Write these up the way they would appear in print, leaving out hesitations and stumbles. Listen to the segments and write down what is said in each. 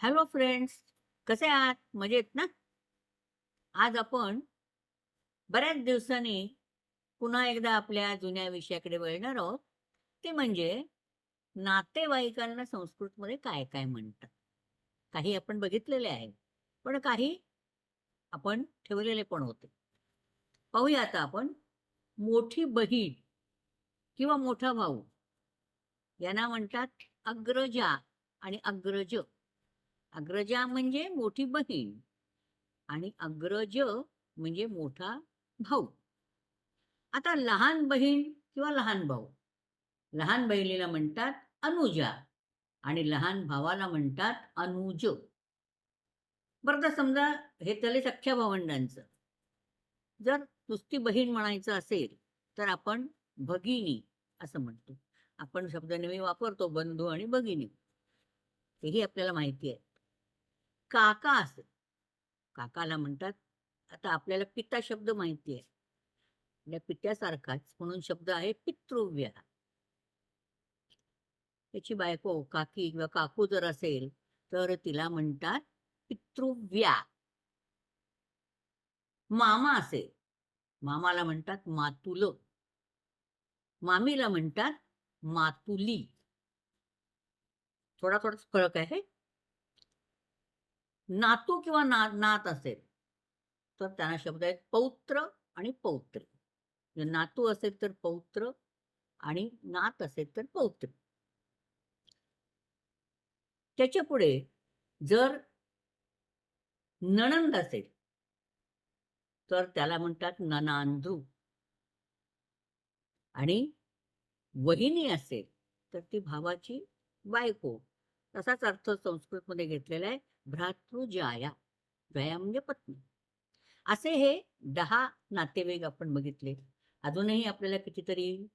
Hello friends, कसे आहात? मजेत ना? आज आपण बऱ्याच दिवसांनी पुन्हा एकदा आपल्या जुन्या विषयाकडे वळणार आहोत. ते म्हणजे नातेवाईकांना संस्कृतमध्ये काय-काय म्हणतात? काही आपण बघितलेले आहे, पण काही आपण ठेवलेले पण होते. पाहूया आता आपण मोठी बहीण किंवा मोठा भाऊ यांना म्हणतात अग्रजा आणि अग्रज. अग्रजा म्हणजे मोठी बहीण आणि अग्रज म्हणजे मोठा भाऊ. आता लहान बहीण किंवा लहान भाऊ, लहान बहिणीला म्हणतात अनुजा आणि लहान भावाला म्हणतात अनुज. बरं तर समजा हे झाले सख्ख्या भावंडांचं. जर नुसती बहीण म्हणायचं असेल, तर आपण भगिनी असं म्हणतो. आपण शब्द नेहमी वापरतो बंधू आणि भगिनी. हेही आपल्याला माहिती आहे. काका असेल, काकाला म्हणतात आता आपल्याला पिता शब्द माहिती आहे. या पित्यासारखाच म्हणून शब्द आहे पितृव्य. त्याची बायको काकी किंवा काकू जर असेल, तर तिला म्हणतात पितृव्या. मामा असेल, मामाला म्हणतात मातुल. मामीला म्हणतात मातुली. थोडाच फरक आहे. नातू किंवा नात असेल, तर त्यांना शब्द आहेत पौत्र आणि पौत्री. जर नातू असेल तर पौत्र आणि नात असेल तर पौत्री. त्याच्या पुढे जर नणंद असेल, तर त्याला म्हणतात ननांदू आणि वहिनी असेल, तर ती भावाची बायको. तसाच अर्थ संस्कृतमध्ये घेतलेला आहे भ्रातृजाया. जया म्हणजे पत्नी. असे हे 10 नातेवाईक आपण बघितले. अजूनही आपल्याला कितीतरी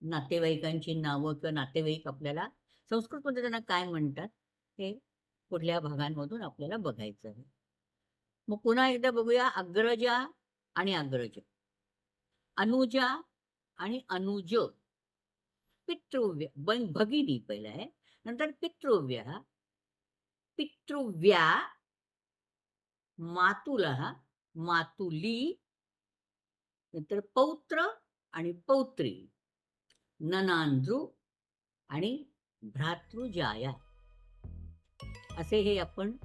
नातेवाईकांची नावं किंवा नातेवाईक आपल्याला संस्कृतमध्ये त्यांना काय म्हणतात, हे पुढल्या भागांमधून आपल्याला बघायचं आहे. मग पुन्हा एकदा बघूया अग्रजा आणि अग्रज, अनुजा आणि अनुज, पितृव्य भगिनी पहिलं आहे, नंतर पितृव्य, पितृव्या, मातुला, मातुली, नंतर पौत्र आणि पौत्री, ननांद्रू आणि भ्रातृजाया. असे हे आपण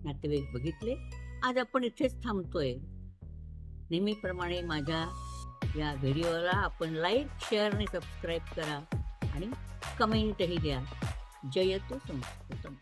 नातेवाईक बघितले. आज आपण इथेच थांबतोय. नेहमीप्रमाणे माझ्या या व्हिडिओला आपण लाईक, शेअर आणि सबस्क्राईब करा आणि कमेंटही द्या. जयतु संस्कृतम.